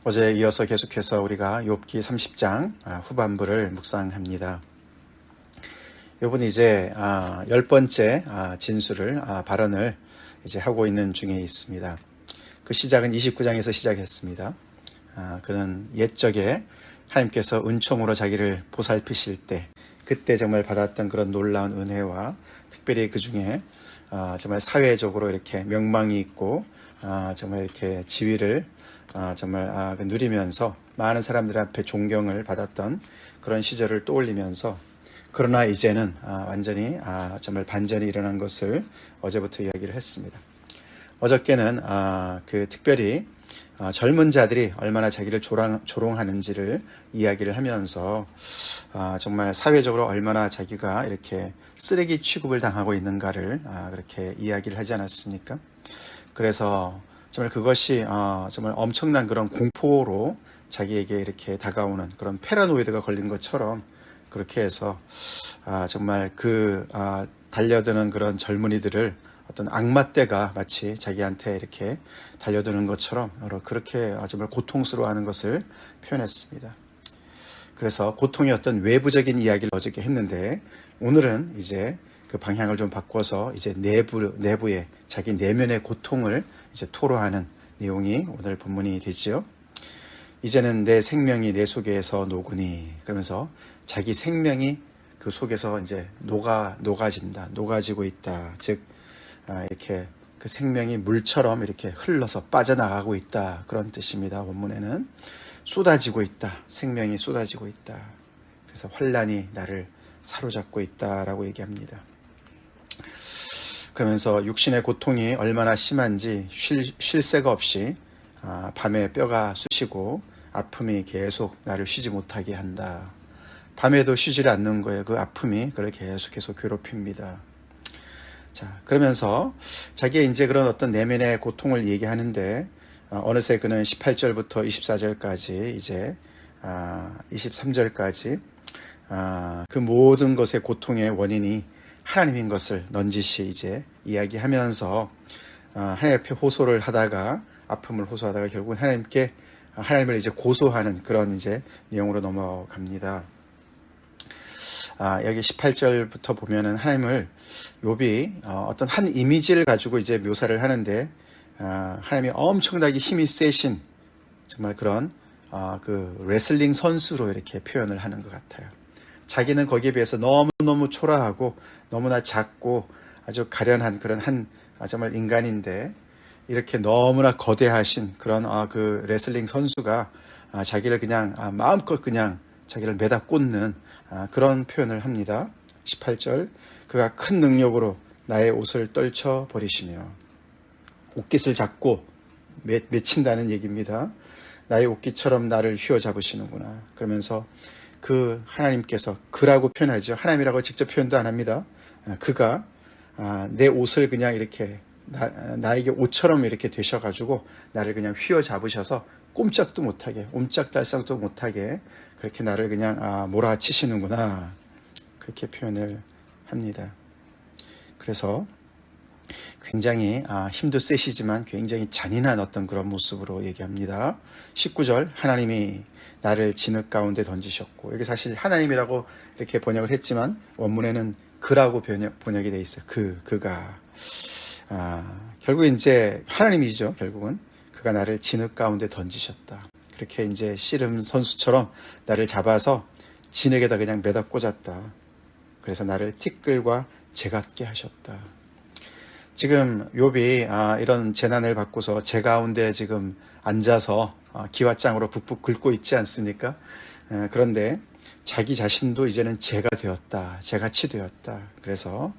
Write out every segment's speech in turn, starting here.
어제에 이어서 계속해서 우리가 욥기 30장 후반부를 묵상합니다. 욥은 이제 10번째 진술을 발언을 이제 하고 있는 중에 있습니다. 그 시작은 29장에서 시작했습니다. 그는 옛적에 하나님께서 은총으로 자기를 보살피실 때 그때 정말 받았던 그런 놀라운 은혜와 특별히 그 중에 정말 사회적으로 이렇게 명망이 있고 정말 이렇게 지위를 정말 누리면서 많은 사람들 앞에 존경을 받았던 그런 시절을 떠올리면서 그러나 이제는 완전히 정말 반전이 일어난 것을 어제부터 이야기를 했습니다. 어저께는 그 특별히 젊은 자들이 얼마나 자기를 조롱하는지를 이야기를 하면서 정말 사회적으로 얼마나 자기가 이렇게 쓰레기 취급을 당하고 있는가를 그렇게 이야기를 하지 않았습니까? 그래서 정말 그것이 정말 엄청난 그런 공포로 자기에게 이렇게 다가오는 그런 패러노이드가 걸린 것처럼 그렇게 해서 정말 그 달려드는 그런 젊은이들을 어떤 악마떼가 마치 자기한테 이렇게 달려드는 것처럼 그렇게 정말 고통스러워하는 것을 표현했습니다. 그래서 고통의 어떤 외부적인 이야기를 어저께 했는데 오늘은 이제 그 방향을 좀 바꿔서 이제 내부의 자기 내면의 고통을 이제 토로하는 내용이 오늘 본문이 되지요. 이제는 내 생명이 내 속에서 녹으니 그러면서 자기 생명이 그 속에서 이제 녹아지고 있다. 즉 이렇게 그 생명이 물처럼 이렇게 흘러서 빠져나가고 있다. 그런 뜻입니다. 원문에는 쏟아지고 있다. 생명이 쏟아지고 있다. 그래서 환란이 나를 사로잡고 있다라고 얘기합니다. 그러면서 육신의 고통이 얼마나 심한지 쉴 새가 없이 밤에 뼈가 쑤시고 아픔이 계속 나를 쉬지 못하게 한다. 밤에도 쉬지 않는 거예요. 그 아픔이 그를 계속해서 괴롭힙니다. 자, 그러면서 자기의 이제 그런 어떤 내면의 고통을 얘기하는데 어느새 그는 18절부터 24절까지 이제 23절까지 그 모든 것의 고통의 원인이 하나님인 것을 넌지시 이제 이야기하면서 하나님 앞에 호소를 하다가 아픔을 호소하다가 결국은 하나님을 이제 고소하는 그런 이제 내용으로 넘어갑니다. 여기 18절부터 보면은 하나님을 욥이 어떤 한 이미지를 가지고 이제 묘사를 하는데 하나님이 엄청나게 힘이 세신 정말 그런 그 레슬링 선수로 이렇게 표현을 하는 것 같아요. 자기는 거기에 비해서 너무너무 초라하고 너무나 작고 아주 가련한 그런 정말 인간인데 이렇게 너무나 거대하신 그런 그 레슬링 선수가 자기를 그냥 마음껏 그냥 자기를 매다 꽂는 그런 표현을 합니다. 18절 그가 큰 능력으로 나의 옷을 떨쳐 버리시며 옷깃을 잡고 맺힌다는 얘기입니다. 나의 옷깃처럼 나를 휘어잡으시는구나. 그러면서 그 하나님께서 그라고 표현하죠. 하나님이라고 직접 표현도 안 합니다. 그가 내 옷을 그냥 이렇게 나에게 옷처럼 이렇게 되셔가지고 나를 그냥 휘어잡으셔서 꼼짝도 못하게 옴짝달싹도 못하게 그렇게 나를 그냥 몰아치시는구나. 그렇게 표현을 합니다. 그래서 굉장히 힘도 세시지만 굉장히 잔인한 어떤 그런 모습으로 얘기합니다. 19절 하나님이 나를 진흙 가운데 던지셨고 여기 사실 하나님이라고 이렇게 번역을 했지만 원문에는 그라고 번역이 돼 있어요. 그가 결국 이제 하나님이죠. 결국은 그가 나를 진흙 가운데 던지셨다. 그렇게 이제 씨름 선수처럼 나를 잡아서 진흙에다 그냥 매다 꽂았다. 그래서 나를 티끌과 재같게 하셨다. 지금 욥이 이런 재난을 받고서 재 가운데 지금 앉아서 기왓장으로 북북 긁고 있지 않습니까? 그런데 자기 자신도 이제는 재가 되었다. 재같이 되었다. 그래서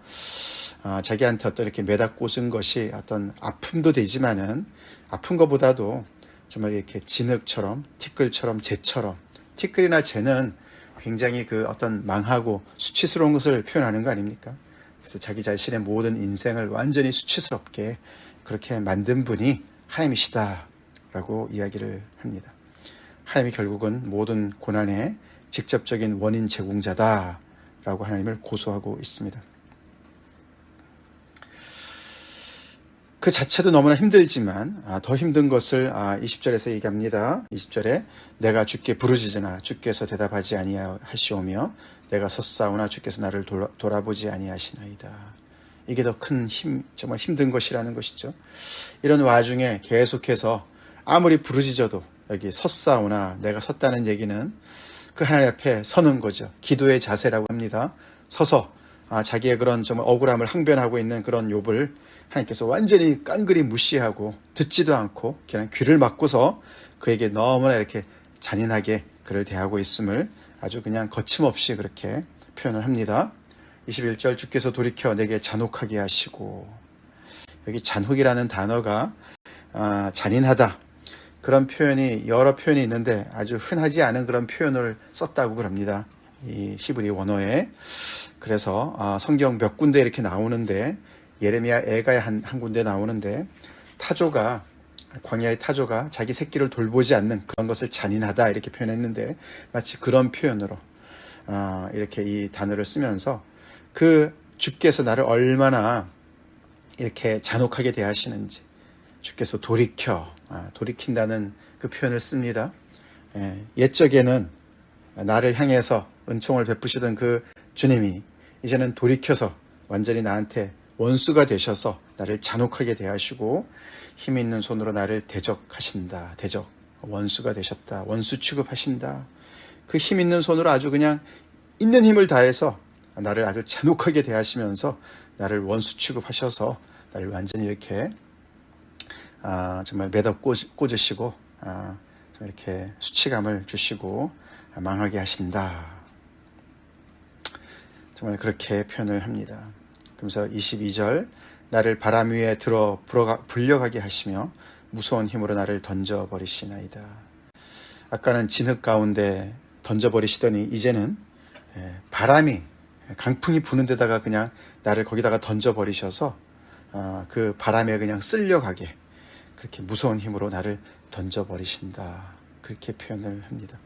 자기한테 어떤 이렇게 매다 꽂은 것이 어떤 아픔도 되지만은 아픈 것보다도 정말 이렇게 진흙처럼 티끌처럼 재처럼 티끌이나 재는 굉장히 그 어떤 망하고 수치스러운 것을 표현하는 거 아닙니까? 그래서 자기 자신의 모든 인생을 완전히 수치스럽게 그렇게 만든 분이 하나님이시다라고 이야기를 합니다. 하나님이 결국은 모든 고난의 직접적인 원인 제공자다라고 하나님을 고소하고 있습니다. 그 자체도 너무나 힘들지만 더 힘든 것을 20절에서 얘기합니다. 20절에 내가 주께 부르짖으나 주께서 대답하지 아니하시오며 내가 섰사오나 주께서 나를 돌아보지 아니하시나이다. 이게 더 큰 정말 힘든 것이라는 것이죠. 이런 와중에 계속해서 아무리 부르짖어도 여기 섰사오나, 내가 섰다는 얘기는 그 하나님 앞에 서는 거죠. 기도의 자세라고 합니다. 서서 자기의 그런 정말 억울함을 항변하고 있는 그런 욥을 하나님께서 완전히 깡그리 무시하고 듣지도 않고 그냥 귀를 막고서 그에게 너무나 이렇게 잔인하게 그를 대하고 있음을 아주 그냥 거침없이 그렇게 표현을 합니다. 21절 주께서 돌이켜 내게 잔혹하게 하시고, 여기 잔혹이라는 단어가 잔인하다, 그런 표현이 여러 표현이 있는데 아주 흔하지 않은 그런 표현을 썼다고 그럽니다. 이 히브리 원어에. 그래서 성경 몇 군데 이렇게 나오는데, 예레미야 애가에 한 군데 나오는데, 타조가, 광야의 타조가 자기 새끼를 돌보지 않는 그런 것을 잔인하다 이렇게 표현했는데, 마치 그런 표현으로 이렇게 이 단어를 쓰면서 그 주께서 나를 얼마나 이렇게 잔혹하게 대하시는지, 주께서 돌이킨다는 그 표현을 씁니다. 옛적에는 나를 향해서 은총을 베푸시던 그 주님이 이제는 돌이켜서 완전히 나한테 원수가 되셔서 나를 잔혹하게 대하시고 힘 있는 손으로 나를 대적하신다. 원수가 되셨다. 원수 취급하신다. 그 힘 있는 손으로 아주 그냥 있는 힘을 다해서 나를 아주 잔혹하게 대하시면서 나를 원수 취급하셔서 나를 완전히 이렇게 정말 매듭 꽂으시고 이렇게 수치감을 주시고 망하게 하신다. 정말 그렇게 표현을 합니다. 그러면서 22절 나를 바람 위에 불려가게 하시며 무서운 힘으로 나를 던져버리시나이다. 아까는 진흙 가운데 던져버리시더니 이제는 바람이, 강풍이 부는 데다가 그냥 나를 거기다가 던져버리셔서 그 바람에 그냥 쓸려가게, 그렇게 무서운 힘으로 나를 던져버리신다. 그렇게 표현을 합니다.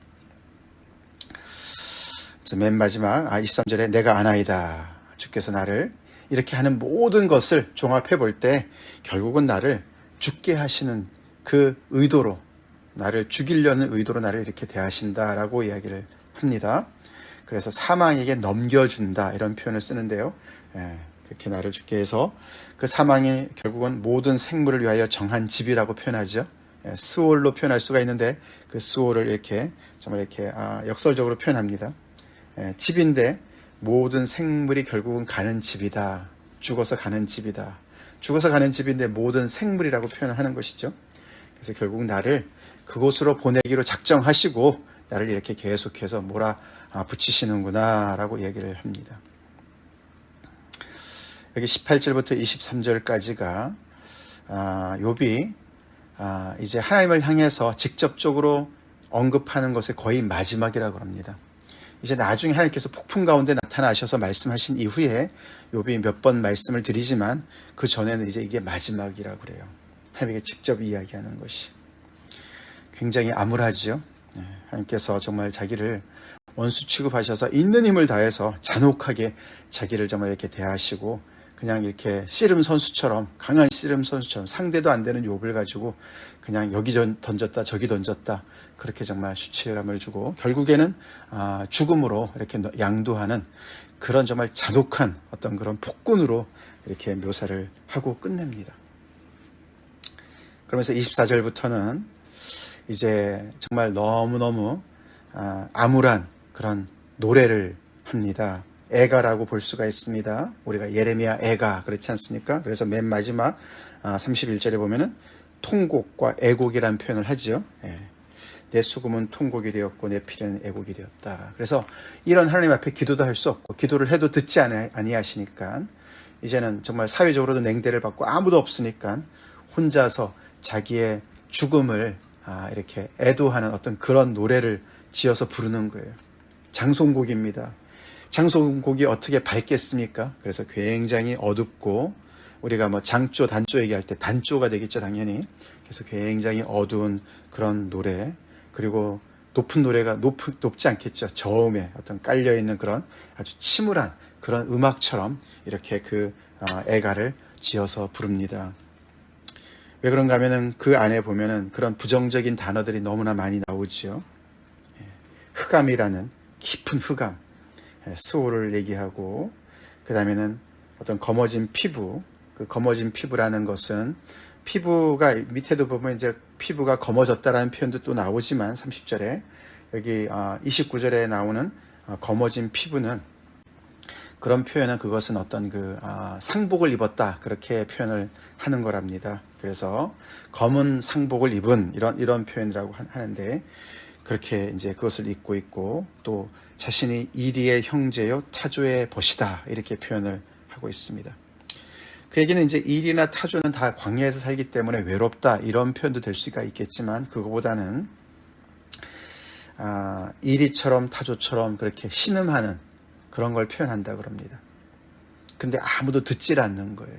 그래서 맨 마지막 23절에 내가 아나이다. 주께서 나를 이렇게 하는 모든 것을 종합해 볼 때 결국은 나를 죽게 하시는 그 의도로, 나를 죽이려는 의도로 나를 이렇게 대하신다라고 이야기를 합니다. 그래서 사망에게 넘겨준다 이런 표현을 쓰는데요. 그렇게 나를 죽게 해서 그 사망이 결국은 모든 생물을 위하여 정한 집이라고 표현하죠. 스올로 표현할 수가 있는데 그 스올을 이렇게 정말 이렇게 역설적으로 표현합니다. 집인데 모든 생물이 결국은 가는 집이다. 죽어서 가는 집이다. 죽어서 가는 집인데 모든 생물이라고 표현하는 것이죠. 그래서 결국 나를 그곳으로 보내기로 작정하시고 나를 이렇게 계속해서 붙이시는구나 라고 얘기를 합니다. 여기 18절부터 23절까지가 욥이 이제 하나님을 향해서 직접적으로 언급하는 것의 거의 마지막이라고 합니다. 이제 나중에 하나님께서 폭풍 가운데 나타나셔서 말씀하신 이후에 욥이 몇 번 말씀을 드리지만 그 전에는 이제 이게 마지막이라고 그래요. 하나님에게 직접 이야기하는 것이 굉장히 암울하죠. 하나님께서 정말 자기를 원수 취급하셔서 있는 힘을 다해서 잔혹하게 자기를 정말 이렇게 대하시고 그냥 이렇게 씨름 선수처럼, 강한 씨름 선수처럼 상대도 안 되는 욥을 가지고 그냥 여기 던졌다 저기 던졌다 그렇게 정말 수치감을 주고 결국에는 죽음으로 이렇게 양도하는 그런 정말 잔혹한 어떤 그런 폭군으로 이렇게 묘사를 하고 끝냅니다. 그러면서 24절부터는 이제 정말 너무너무 암울한 그런 노래를 합니다. 애가라고 볼 수가 있습니다. 우리가 예레미야 애가 그렇지 않습니까? 그래서 맨 마지막 31절에 보면은 통곡과 애곡이라는 표현을 하죠. 내 수금은 통곡이 되었고 내 피는 애곡이 되었다. 그래서 이런 하나님 앞에 기도도 할 수 없고 기도를 해도 듣지 아니하시니까 이제는 정말 사회적으로도 냉대를 받고 아무도 없으니까 혼자서 자기의 죽음을 이렇게 애도하는 어떤 그런 노래를 지어서 부르는 거예요. 장송곡입니다. 장송곡이 어떻게 밝겠습니까? 그래서 굉장히 어둡고 우리가 장조, 단조 얘기할 때 단조가 되겠죠, 당연히. 그래서 굉장히 어두운 그런 노래, 그리고 높은 노래가 높지 않겠죠. 저음에 어떤 깔려있는 그런 아주 침울한 그런 음악처럼 이렇게 그 애가를 지어서 부릅니다. 왜 그런가 하면은 그 안에 보면은 그런 부정적인 단어들이 너무나 많이 나오지요. 흑암이라는 깊은 흑암, 수호를 얘기하고, 그 다음에는 어떤 검어진 피부, 그 검어진 피부라는 것은 피부가 밑에도 보면 이제 피부가 검어졌다라는 표현도 또 나오지만 30절에 여기 29절에 나오는 검어진 피부는 그런 표현은 그것은 어떤 상복을 입었다 그렇게 표현을 하는 거랍니다. 그래서 검은 상복을 입은 이런 표현이라고 하는데 그렇게 이제 그것을 입고 있고 또 자신이 이리의 형제요 타조의 벗이다 이렇게 표현을 하고 있습니다. 그 얘기는 이제 이리나 타조는 다 광야에서 살기 때문에 외롭다 이런 표현도 될 수가 있겠지만 그거보다는 이리처럼 타조처럼 그렇게 신음하는 그런 걸 표현한다 그럽니다. 근데 아무도 듣질 않는 거예요.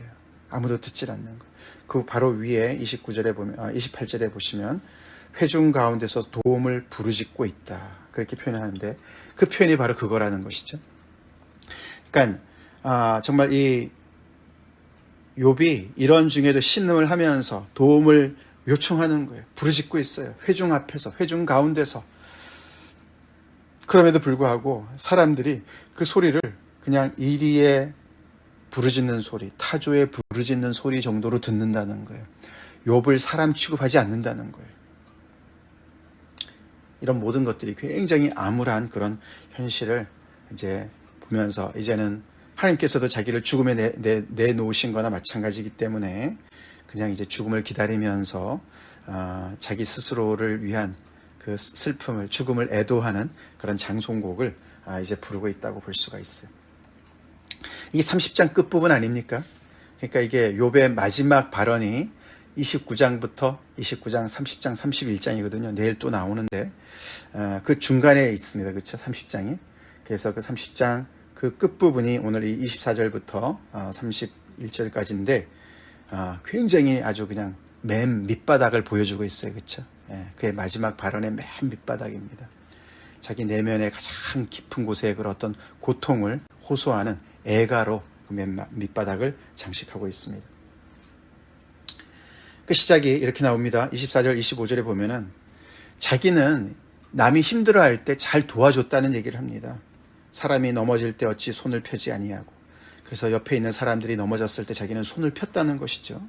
아무도 듣질 않는 거예요. 그 바로 위에 29절에 보면 28절에 보시면 회중 가운데서 도움을 부르짖고 있다 그렇게 표현하는데 그 표현이 바로 그거라는 것이죠. 그러니까 정말 이 욥이 이런 중에도 신음을 하면서 도움을 요청하는 거예요. 부르짖고 있어요. 회중 앞에서, 회중 가운데서. 그럼에도 불구하고 사람들이 그 소리를 그냥 이리의 부르짖는 소리, 타조의 부르짖는 소리 정도로 듣는다는 거예요. 욥을 사람 취급하지 않는다는 거예요. 이런 모든 것들이 굉장히 암울한 그런 현실을 이제 보면서 이제는 하나님께서도 자기를 죽음에 내놓으신 거나 마찬가지이기 때문에 그냥 이제 죽음을 기다리면서 자기 스스로를 위한 그 슬픔을, 죽음을 애도하는 그런 장송곡을 이제 부르고 있다고 볼 수가 있어요. 이게 30장 끝부분 아닙니까? 그러니까 이게 욥의 마지막 발언이 29장부터 29장, 30장, 31장이거든요. 내일 또 나오는데 그 중간에 있습니다. 그렇죠? 30장이. 그래서 그 30장 그 끝부분이 오늘 이 24절부터 31절까지인데 굉장히 아주 그냥 맨 밑바닥을 보여주고 있어요. 그렇죠? 그의 마지막 발언의 맨 밑바닥입니다. 자기 내면의 가장 깊은 곳에 그런 어떤 고통을 호소하는 애가로 그 맨 밑바닥을 장식하고 있습니다. 그 시작이 이렇게 나옵니다. 24절, 25절에 보면은 자기는 남이 힘들어할 때 잘 도와줬다는 얘기를 합니다. 사람이 넘어질 때 어찌 손을 펴지 아니하고, 그래서 옆에 있는 사람들이 넘어졌을 때 자기는 손을 폈다는 것이죠.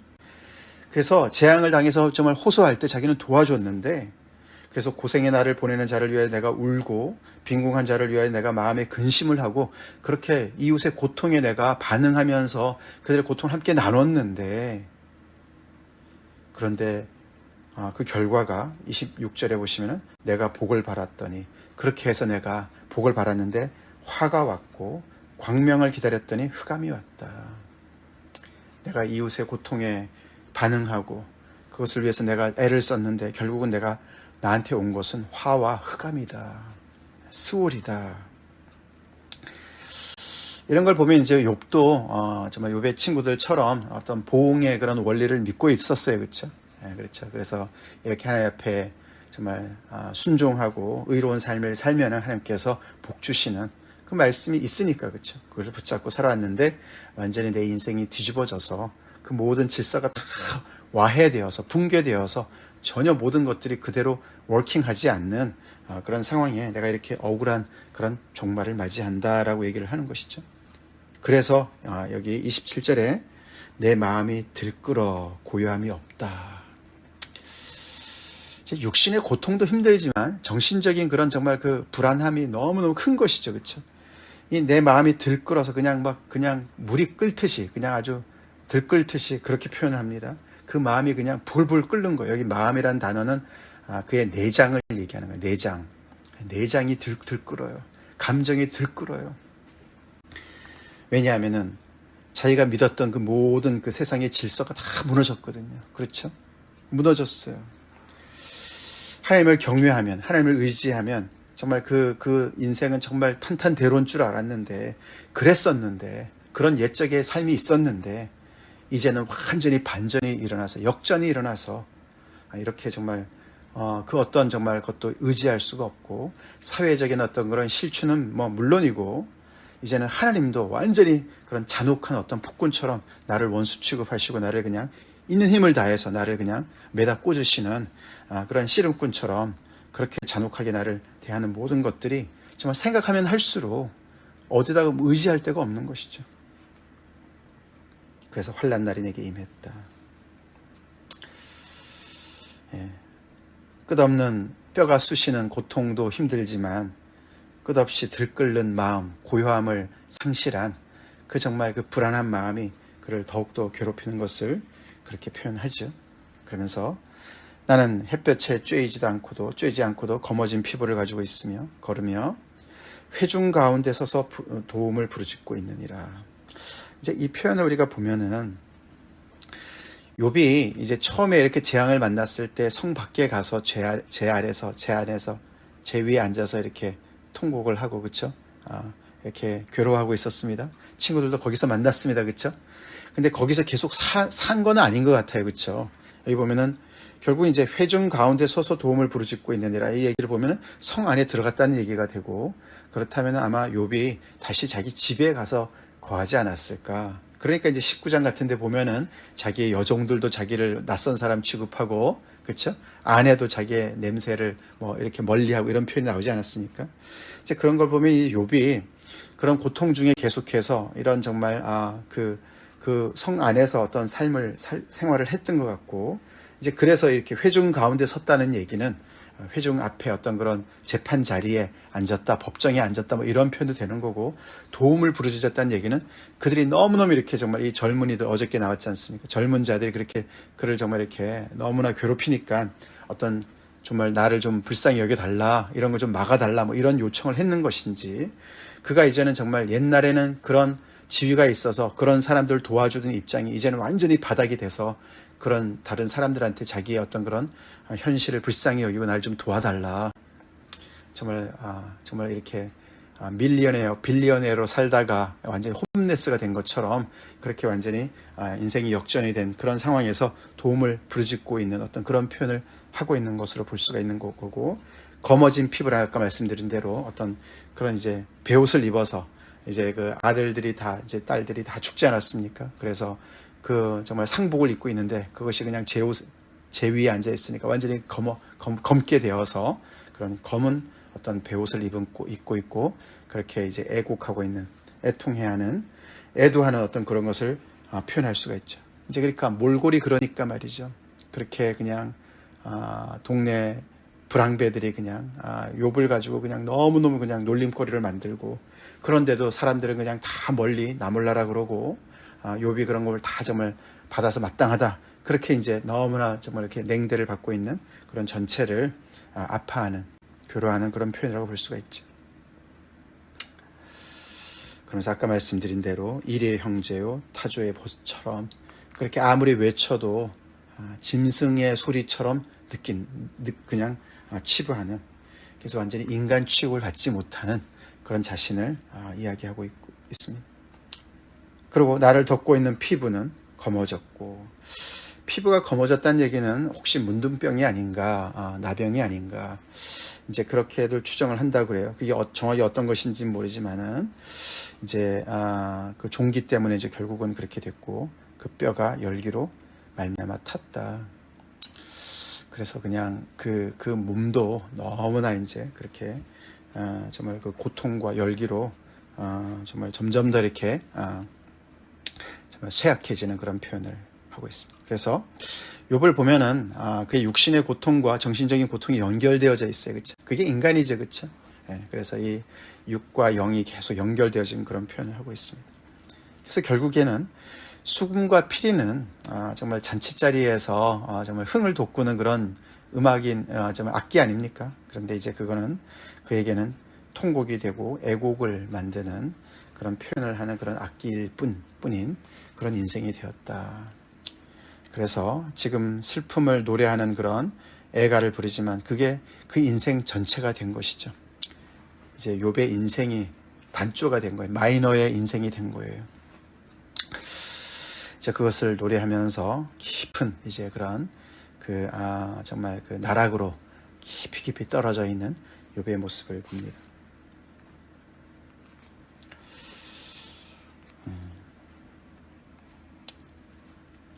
그래서 재앙을 당해서 정말 호소할 때 자기는 도와줬는데, 그래서 고생의 날을 보내는 자를 위하여 내가 울고 빈궁한 자를 위하여 내가 마음에 근심을 하고 그렇게 이웃의 고통에 내가 반응하면서 그들의 고통을 함께 나눴는데, 그런데 그 결과가 26절에 보시면은 내가 복을 받았더니, 그렇게 해서 내가 복을 받았는데 화가 왔고 광명을 기다렸더니 흑암이 왔다. 내가 이웃의 고통에 반응하고 그것을 위해서 내가 애를 썼는데 결국은 내가 나한테 온 것은 화와 흑암이다. 스올이다. 이런 걸 보면 이제 욥도 정말 욥의 친구들처럼 어떤 보응의 그런 원리를 믿고 있었어요. 그렇죠? 그렇죠. 그래서 이렇게 하나님 앞에 정말 순종하고 의로운 삶을 살면 하나님께서 복 주시는 그 말씀이 있으니까, 그렇죠? 그걸 붙잡고 살아왔는데 완전히 내 인생이 뒤집어져서 그 모든 질서가 다 와해되어서 붕괴되어서 전혀 모든 것들이 그대로 워킹하지 않는 그런 상황에 내가 이렇게 억울한 그런 종말을 맞이한다라고 얘기를 하는 것이죠. 그래서 여기 27절에 내 마음이 들끓어 고요함이 없다. 육신의 고통도 힘들지만 정신적인 그런 정말 그 불안함이 너무너무 큰 것이죠. 그렇죠? 이 내 마음이 들끓어서 그냥 물이 끓듯이, 그냥 아주 들끓듯이 그렇게 표현을 합니다. 그 마음이 그냥 불불 끓는 거예요. 여기 마음이라는 단어는 그의 내장을 얘기하는 거예요. 내장. 내장이 들끓어요. 감정이 들끓어요. 왜냐하면은 자기가 믿었던 그 모든 그 세상의 질서가 다 무너졌거든요. 그렇죠? 무너졌어요. 하나님을 경외하면, 하나님을 의지하면 정말 그 인생은 정말 탄탄대로인 줄 알았는데, 그랬었는데, 그런 옛적의 삶이 있었는데 이제는 완전히 반전이 일어나서, 역전이 일어나서 이렇게 정말 그 어떤 정말 그것도 의지할 수가 없고, 사회적인 어떤 그런 실추는 물론이고, 이제는 하나님도 완전히 그런 잔혹한 어떤 폭군처럼 나를 원수 취급하시고 나를 그냥 있는 힘을 다해서 나를 그냥 매다 꽂으시는 그런 씨름꾼처럼 그렇게 잔혹하게 나를 대하는 모든 것들이 정말 생각하면 할수록 어디다가 의지할 데가 없는 것이죠. 그래서 환난 날이 내게 임했다. 예. 끝없는 뼈가 쑤시는 고통도 힘들지만 끝없이 들끓는 마음, 고요함을 상실한 그 정말 그 불안한 마음이 그를 더욱더 괴롭히는 것을 그렇게 표현하죠. 그러면서 나는 햇볕에 쬐지 않고도 검어진 피부를 가지고 있으며 걸으며 회중 가운데 서서 도움을 부르짖고 있느니라. 이제 이 표현을 우리가 보면은 욥이 이제 처음에 이렇게 재앙을 만났을 때 성 밖에 가서 제 안에서 제 위에 앉아서 이렇게 통곡을 하고 그렇죠? 이렇게 괴로워하고 있었습니다. 친구들도 거기서 만났습니다. 그렇죠? 근데 거기서 계속 산 건 아닌 것 같아요. 그렇죠? 여기 보면은 결국 이제 회중 가운데 서서 도움을 부르짖고 있느니라 이 얘기를 보면은 성 안에 들어갔다는 얘기가 되고 그렇다면 아마 욥이 다시 자기 집에 가서 거하지 않았을까. 그러니까 이제 19장 같은 데 보면은 자기의 여종들도 자기를 낯선 사람 취급하고 그렇죠? 아내도 자기의 냄새를 뭐 이렇게 멀리하고 이런 표현이 나오지 않았습니까? 이제 그런 걸 보면 이 욥이 그런 고통 중에 계속해서 이런 정말 그 성 안에서 어떤 생활을 했던 것 같고 이제 그래서 이렇게 회중 가운데 섰다는 얘기는 회중 앞에 어떤 그런 재판 자리에 앉았다, 법정에 앉았다, 뭐 이런 표현도 되는 거고, 도움을 부르짖었다는 얘기는 그들이 너무너무 이렇게 정말 이 젊은이들 어저께 나왔지 않습니까? 젊은 자들이 그렇게 그를 정말 이렇게 너무나 괴롭히니까 어떤 정말 나를 좀 불쌍히 여겨달라, 이런 걸 좀 막아달라, 뭐 이런 요청을 했는 것인지, 그가 이제는 정말 옛날에는 그런 지위가 있어서 그런 사람들을 도와주던 입장이 이제는 완전히 바닥이 돼서 그런 다른 사람들한테 자기의 어떤 그런 현실을 불쌍히 여기고 날 좀 도와달라. 정말 이렇게 빌리어네어로 살다가 완전히 홈레스가 된 것처럼 그렇게 완전히 인생이 역전이 된 그런 상황에서 도움을 부르짖고 있는 어떤 그런 표현을 하고 있는 것으로 볼 수가 있는 거고, 검어진 피부라 아까 말씀드린 대로 어떤 그런 이제 베옷을 입어서 이제 그 아들들이 다 이제 딸들이 다 죽지 않았습니까? 그래서 그 정말 상복을 입고 있는데 그것이 그냥 제 위에 앉아 있으니까 완전히 검게 되어서 그런 검은 어떤 베옷을 입고 있고 그렇게 이제 애곡하고 있는 애통해하는 애도하는 어떤 그런 것을 표현할 수가 있죠. 이제 그러니까 몰골이 그러니까 말이죠. 그렇게 그냥 동네 불황배들이 그냥 욥을 가지고 그냥 너무너무 그냥 놀림거리를 만들고 그런데도 사람들은 그냥 다 멀리 나몰라라 그러고 욥이 그런 걸 다 정말 받아서 마땅하다. 그렇게 이제 너무나 정말 이렇게 냉대를 받고 있는 그런 전체를 아파하는, 괴로워하는 그런 표현이라고 볼 수가 있죠. 그러면서 아까 말씀드린 대로 이리의 형제요 타조의 보처럼 그렇게 아무리 외쳐도 짐승의 소리처럼 그냥 치부하는, 그래서 완전히 인간 취급을 받지 못하는 그런 자신을 이야기하고 있습니다. 그리고 나를 덮고 있는 피부는 검어졌고, 피부가 검어졌다는 얘기는 혹시 문둥병이 아닌가, 나병이 아닌가, 이제 그렇게들 추정을 한다고 그래요. 그게 정확히 어떤 것인지는 모르지만은 이제 그 종기 때문에 이제 결국은 그렇게 됐고 그 뼈가 열기로 말미암아 탔다. 그래서 그냥 그 몸도 너무나 이제 그렇게 정말 그 고통과 열기로 정말 점점 더 이렇게 정말 쇠약해지는 그런 표현을 하고 있습니다. 그래서 욥을 보면은 그의 육신의 고통과 정신적인 고통이 연결되어져 있어요. 그렇죠? 그게 인간이죠. 그렇죠? 예, 그래서 이 육과 영이 계속 연결되어진 그런 표현을 하고 있습니다. 그래서 결국에는 수금과 피리는 정말 잔치자리에서 정말 흥을 돋구는 그런 음악인 정말 악기 아닙니까? 그런데 이제 그거는 그에게는 통곡이 되고 애곡을 만드는 그런 표현을 하는 그런 악기일 뿐인 그런 인생이 되었다. 그래서 지금 슬픔을 노래하는 그런 애가를 부르지만 그게 그 인생 전체가 된 것이죠. 이제 욥의 인생이 단조가 된 거예요. 마이너의 인생이 된 거예요. 이제 그것을 노래하면서 깊은 이제 그런 정말 그 나락으로 깊이 떨어져 있는 욥의 모습을 봅니다.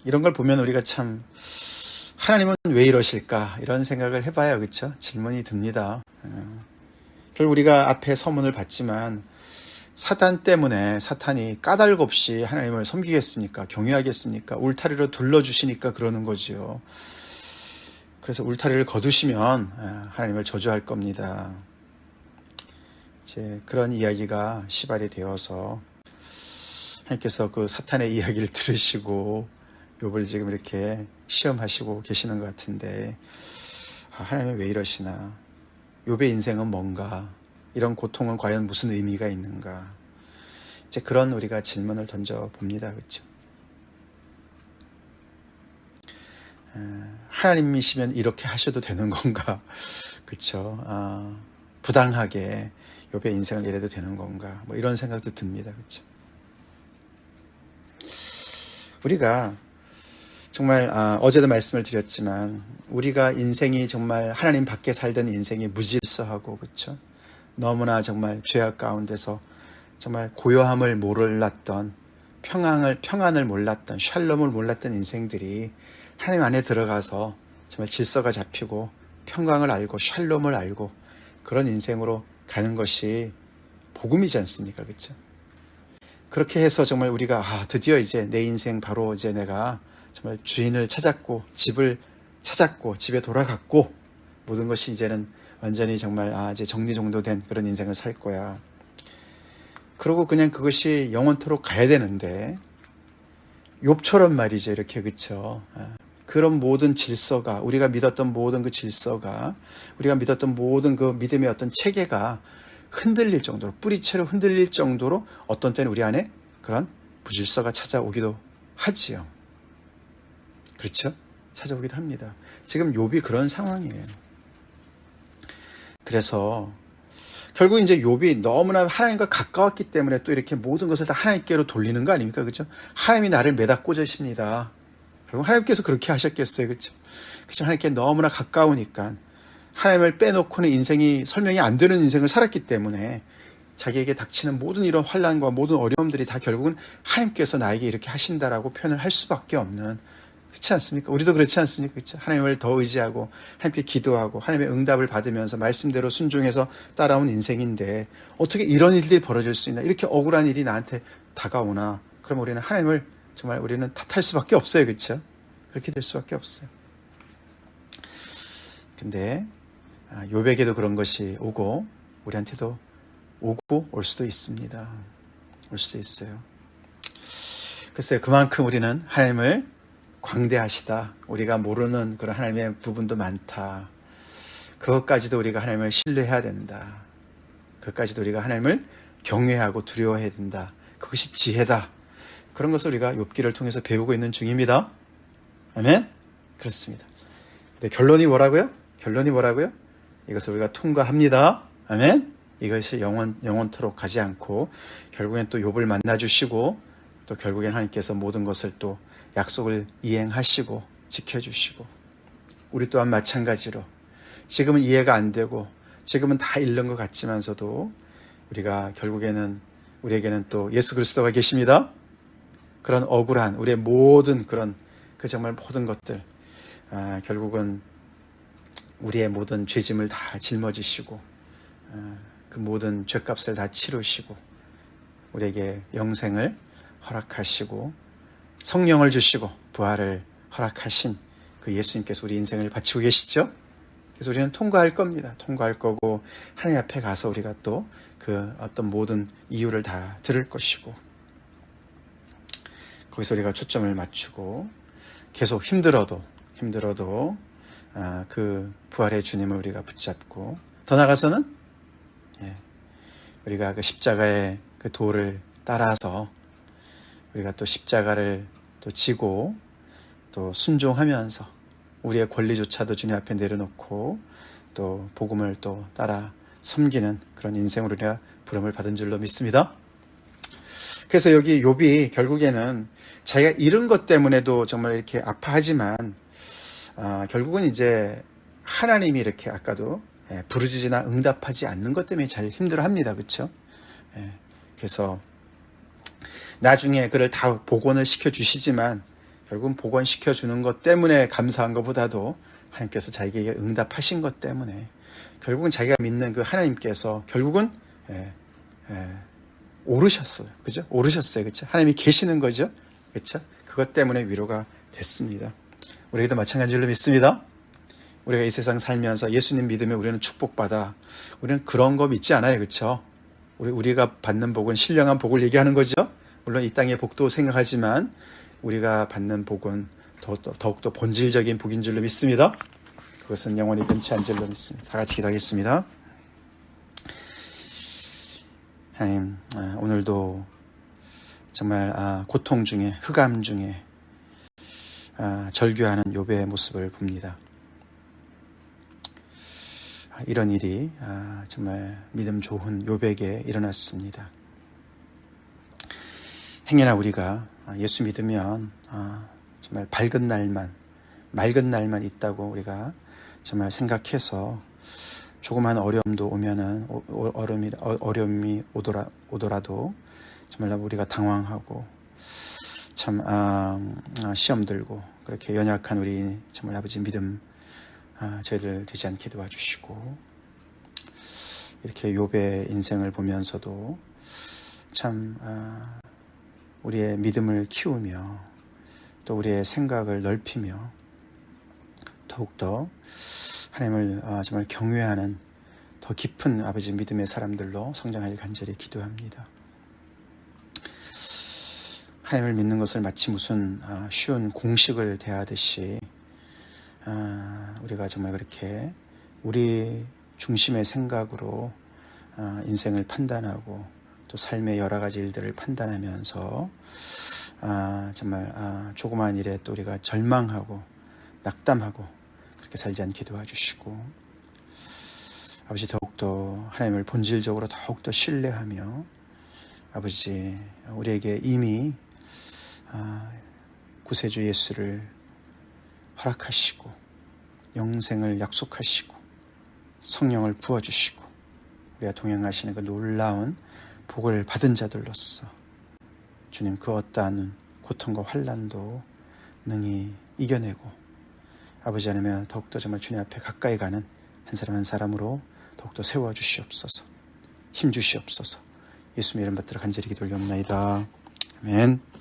이런 걸 보면 우리가 참 하나님은 왜 이러실까 이런 생각을 해봐야 그렇죠? 질문이 듭니다. 결국 우리가 앞에 서문을 봤지만 사탄 때문에 사탄이 까닭없이 하나님을 섬기겠습니까? 경외하겠습니까? 울타리로 둘러주시니까 그러는 거지요. 그래서 울타리를 거두시면 하나님을 저주할 겁니다. 이제 그런 이야기가 시발이 되어서 하나님께서 그 사탄의 이야기를 들으시고 욥을 지금 이렇게 시험하시고 계시는 것 같은데 하나님은 왜 이러시나? 욥의 인생은 뭔가? 이런 고통은 과연 무슨 의미가 있는가? 이제 그런 우리가 질문을 던져 봅니다. 그렇죠? 하나님이시면 이렇게 하셔도 되는 건가? 그렇죠? 부당하게 욥의 인생을 이래도 되는 건가? 뭐 이런 생각도 듭니다. 그렇죠? 우리가 정말 어제도 말씀을 드렸지만 우리가 인생이 정말 하나님 밖에 살던 인생이 무질서하고 그렇죠? 너무나 정말 죄악 가운데서 정말 고요함을 몰랐던 평안을 몰랐던 샬롬을 몰랐던 인생들이 하나님 안에 들어가서 정말 질서가 잡히고 평강을 알고 샬롬을 알고 그런 인생으로 가는 것이 복음이지 않습니까? 그렇죠? 그렇게 해서 정말 우리가 드디어 이제 내 인생 바로 이제 내가 정말 주인을 찾았고 집을 찾았고 집에 돌아갔고 모든 것이 이제는 완전히 정말 이제 정리정돈된 그런 인생을 살 거야. 그러고 그냥 그것이 영원토록 가야 되는데 욥처럼 말이죠. 이렇게 그쵸? 그런 모든 질서가 우리가 믿었던 모든 그 질서가 우리가 믿었던 모든 그 믿음의 어떤 체계가 흔들릴 정도로 뿌리채로 흔들릴 정도로 어떤 때는 우리 안에 그런 부질서가 찾아오기도 하지요. 그렇죠? 찾아오기도 합니다. 지금 욥이 그런 상황이에요. 그래서 결국 이제 욥이 너무나 하나님과 가까웠기 때문에 또 이렇게 모든 것을 다 하나님께로 돌리는 거 아닙니까? 그렇죠? 하나님이 나를 매다 꽂으십니다. 결국 하나님께서 그렇게 하셨겠어요. 그렇죠? 그렇죠? 하나님께 너무나 가까우니까 하나님을 빼놓고는 인생이 설명이 안 되는 인생을 살았기 때문에 자기에게 닥치는 모든 이런 환난과 모든 어려움들이 다 결국은 하나님께서 나에게 이렇게 하신다라고 표현을 할 수밖에 없는 그렇지 않습니까? 우리도 그렇지 않습니까? 그렇죠? 하나님을 더 의지하고 하나님께 기도하고 하나님의 응답을 받으면서 말씀대로 순종해서 따라온 인생인데 어떻게 이런 일들이 벌어질 수 있나? 이렇게 억울한 일이 나한테 다가오나? 그럼 우리는 하나님을 정말 우리는 탓할 수밖에 없어요. 그렇죠? 그렇게 될 수밖에 없어요. 근데 욥에게도 그런 것이 오고 우리한테도 오고 올 수도 있습니다. 올 수도 있어요. 글쎄요. 그만큼 우리는 하나님을 광대하시다. 우리가 모르는 그런 하나님의 부분도 많다. 그것까지도 우리가 하나님을 신뢰해야 된다. 그것까지도 우리가 하나님을 경외하고 두려워해야 된다. 그것이 지혜다. 그런 것을 우리가 욥기를 통해서 배우고 있는 중입니다. 아멘? 그렇습니다. 근데 결론이 뭐라고요? 결론이 뭐라고요? 이것을 우리가 통과합니다. 아멘? 이것이 영원토록 가지 않고 결국엔 또 욥을 만나주시고 또 결국엔 하나님께서 모든 것을 또 약속을 이행하시고 지켜주시고 우리 또한 마찬가지로 지금은 이해가 안 되고 지금은 다 잃는 것 같지만서도 우리가 결국에는 우리에게는 또 예수 그리스도가 계십니다. 그런 억울한 우리의 모든 그런 그 정말 모든 것들 결국은 우리의 모든 죄짐을 다 짊어지시고 그 모든 죄값을 다 치르시고 우리에게 영생을 허락하시고 성령을 주시고 부활을 허락하신 그 예수님께서 우리 인생을 바치고 계시죠. 그래서 우리는 통과할 겁니다. 통과할 거고 하나님 앞에 가서 우리가 또 그 어떤 모든 이유를 다 들을 것이고 거기서 우리가 초점을 맞추고 계속 힘들어도 그 부활의 주님을 우리가 붙잡고 더 나아가서는 우리가 그 십자가의 그 도를 따라서 우리가 또 십자가를 또 지고 또 순종하면서 우리의 권리조차도 주님 앞에 내려놓고 또 복음을 또 따라 섬기는 그런 인생으로 우리가 부름을 받은 줄로 믿습니다. 그래서 여기 욥이 결국에는 자기가 잃은 것 때문에도 정말 이렇게 아파하지만 결국은 이제 하나님이 이렇게 아까도 부르짖으나 응답하지 않는 것 때문에 잘 힘들어합니다. 그렇죠? 그래서 나중에 그를 다 복원을 시켜주시지만 결국은 복원시켜 주는 것 때문에 감사한 것보다도 하나님께서 자기에게 응답하신 것 때문에 결국은 자기가 믿는 그 하나님께서 결국은 오르셨어요. 그죠? 오르셨어요. 그죠? 하나님이 계시는 거죠. 그죠? 그것 때문에 위로가 됐습니다. 우리에게도 마찬가지로 믿습니다. 우리가 이 세상 살면서 예수님 믿으면 우리는 축복받아. 우리는 그런 거 믿지 않아요. 그렇죠? 우리가 받는 복은 신령한 복을 얘기하는 거죠. 물론 이 땅의 복도 생각하지만 우리가 받는 복은 더욱더 본질적인 복인 줄로 믿습니다. 그것은 영원히 변치 않을 줄로 믿습니다. 다 같이 기도하겠습니다. 하나님, 오늘도 정말 고통 중에, 흑암 중에 절규하는 욥의 모습을 봅니다. 이런 일이 정말 믿음 좋은 욥에게 일어났습니다. 행여나 우리가 예수 믿으면 정말 맑은 날만 있다고 우리가 정말 생각해서 조그만 어려움도 오면은 어려움이 오더라도 정말 우리가 당황하고 참 시험 들고 그렇게 연약한 우리 정말 아버지 믿음 저희들 되지 않게 도와주시고 이렇게 욥의 인생을 보면서도 참 우리의 믿음을 키우며 또 우리의 생각을 넓히며 더욱더 하나님을 정말 경외하는 더 깊은 아버지 믿음의 사람들로 성장하길 간절히 기도합니다. 하나님을 믿는 것을 마치 무슨 쉬운 공식을 대하듯이 우리가 정말 그렇게 우리 중심의 생각으로 인생을 판단하고 또 삶의 여러 가지 일들을 판단하면서 정말 조그마한 일에 또 우리가 절망하고 낙담하고 그렇게 살지 않게 도와주시고 아버지 더욱더 하나님을 본질적으로 더욱더 신뢰하며 아버지 우리에게 이미 구세주 예수를 허락하시고 영생을 약속하시고 성령을 부어주시고 우리가 동행하시는 그 놀라운 복을 받은 자들로서 주님 그 어떠한 고통과 환난도 능히 이겨내고 아버지 하나님 더욱더 정말 주님 앞에 가까이 가는 한 사람 한 사람으로 더욱더 세워주시옵소서 힘주시옵소서 예수님의 이름 받들어 간절히 기도 올려옵나이다. 아멘.